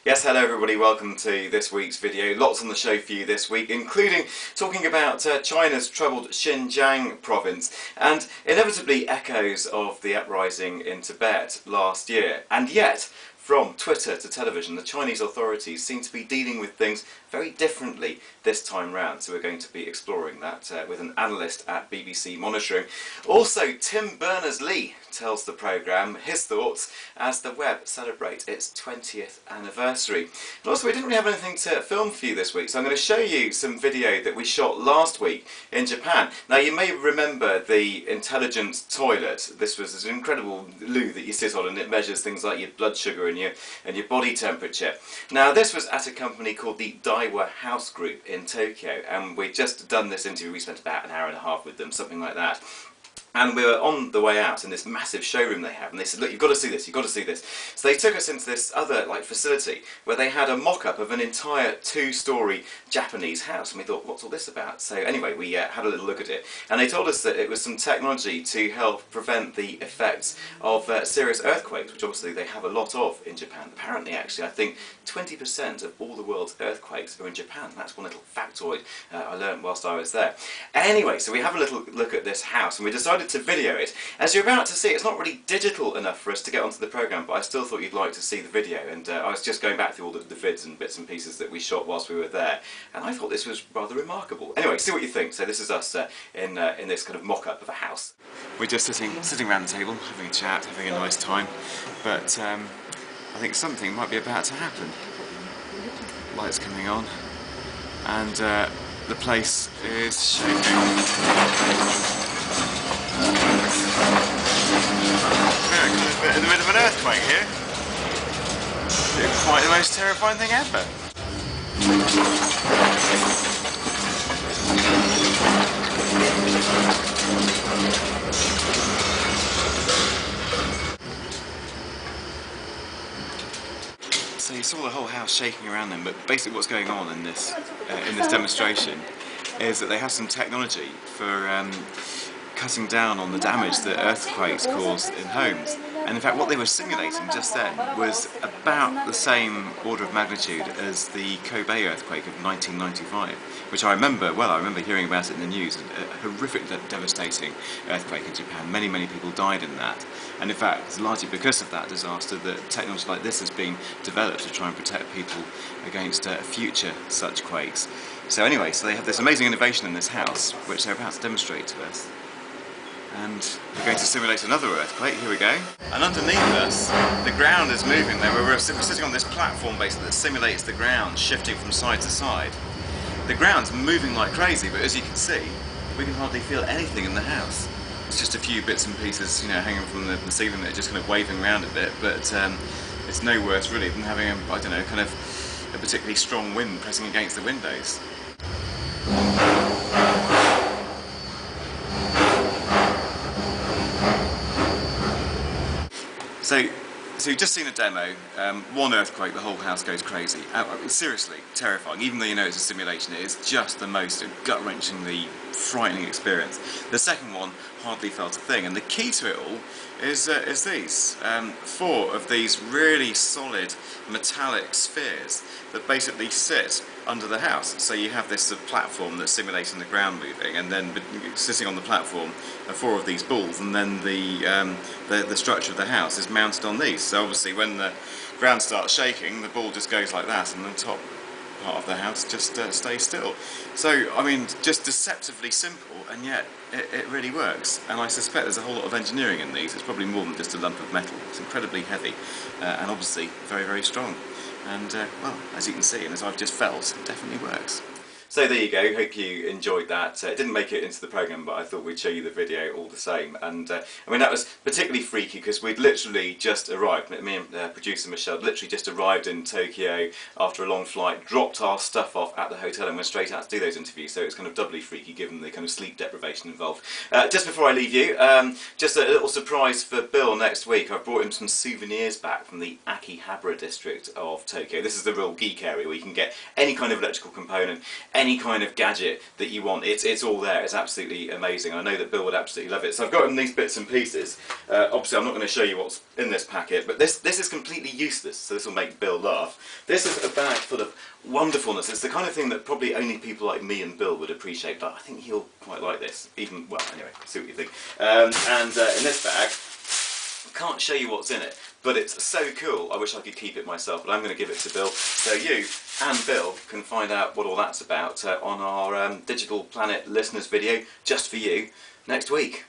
Yes, hello everybody, welcome to this week's video. Lots on the show for you this week, including talking about China's troubled Xinjiang province and inevitably echoes of the uprising in Tibet last year. And yet, from Twitter to television, the Chinese authorities seem to be dealing with things very differently this time round. So we're going to be exploring that with an analyst at BBC Monitoring. Also, Tim Berners-Lee tells the programme his thoughts as the web celebrates its 20th anniversary. And also, we didn't really have anything to film for you this week, so I'm going to show you some video that we shot last week in Japan. Now, you may remember the intelligence toilet. This was an incredible loo that you sit on, and it measures things like your blood sugar and your body temperature. Now, this was at a company called the Daiwa House Group in Tokyo, and we'd just done this interview. We spent about an hour and a half with them, something like that. And we were on the way out in this massive showroom they have, and they said, look, you've got to see this, you've got to see this. So they took us into this other facility where they had a mock-up of an entire two-storey Japanese house, and we thought, what's all this about? So anyway, we had a little look at it, and they told us that it was some technology to help prevent the effects of serious earthquakes, which obviously they have a lot of in Japan. Apparently, actually, I think 20% of all the world's earthquakes are in Japan. That's one little factoid I learned whilst I was there. Anyway, so we have a little look at this house, and we decided to video it. As you're about to see, it's not really digital enough for us to get onto the programme, but I still thought you'd like to see the video, and I was just going back through all the vids and bits and pieces that we shot whilst we were there, and I thought this was rather remarkable. Anyway, see what you think. So this is us in this kind of mock-up of a house. We're just sitting around the table, having a chat, having a nice time, but I think something might be about to happen. Lights coming on, and the place is shaking. We're in the middle of an earthquake here. It's quite the most terrifying thing ever. So you saw the whole house shaking around them, but basically what's going on in this demonstration is that they have some technology for cutting down on the damage that earthquakes cause in homes. And in fact what they were simulating just then was about the same order of magnitude as the Kobe earthquake of 1995, which I remember well. I remember hearing about it in the news. A horrific, devastating earthquake in Japan. Many people died in that. And in fact, it's largely because of that disaster that technology like this has been developed to try and protect people against future such quakes. So anyway, so they have this amazing innovation in this house, which they're about to demonstrate to us. And we're going to simulate another earthquake. Here we go. And underneath us, the ground is moving. We're sitting on this platform basically that simulates the ground shifting from side to side. The ground's moving like crazy, but as you can see, we can hardly feel anything in the house. It's just a few bits and pieces, hanging from the ceiling that are just kind of waving around a bit, but it's no worse really than having a particularly strong wind pressing against the windows. So you've just seen a demo, one earthquake, the whole house goes crazy. Seriously, terrifying. Even though you know it's a simulation, it is just the most gut-wrenchingly frightening experience. The second one hardly felt a thing, and the key to it all is these. 4 of these really solid metallic spheres that basically sit under the house. So you have this platform that's simulating the ground moving, and then sitting on the platform are 4 of these balls, and then the structure of the house is mounted on these. So obviously when the ground starts shaking, the ball just goes like that, and the top part of the house just stays still. So, I mean, just deceptively simple, and yet it really works. And I suspect there's a whole lot of engineering in these. It's probably more than just a lump of metal. It's incredibly heavy, and obviously very strong. And, well, as you can see, and as I've just felt, it definitely works. So there you go, hope you enjoyed that. It didn't make it into the programme, but I thought we'd show you the video all the same. And I mean, that was particularly freaky because we'd literally just arrived, me and producer Michelle literally just arrived in Tokyo after a long flight, dropped our stuff off at the hotel and went straight out to do those interviews, so it's kind of doubly freaky given the kind of sleep deprivation involved. Just before I leave you, just a little surprise for Bill next week. I've brought him some souvenirs back from the Akihabara district of Tokyo. This is the real geek area where you can get any kind of electrical component, any kind of gadget that you want. It's all there. It's absolutely amazing. I know that Bill would absolutely love it. So I've got him these bits and pieces. Obviously I'm not going to show you what's in this packet, but this is completely useless, so this will make Bill laugh. This is a bag full of wonderfulness. It's the kind of thing that probably only people like me and Bill would appreciate, but I think he'll quite like this. Well, anyway, see what you think. In this bag, I can't show you what's in it, but it's so cool. I wish I could keep it myself, but I'm going to give it to Bill, so you and Bill can find out what all that's about on our Digital Planet listeners video, just for you, next week.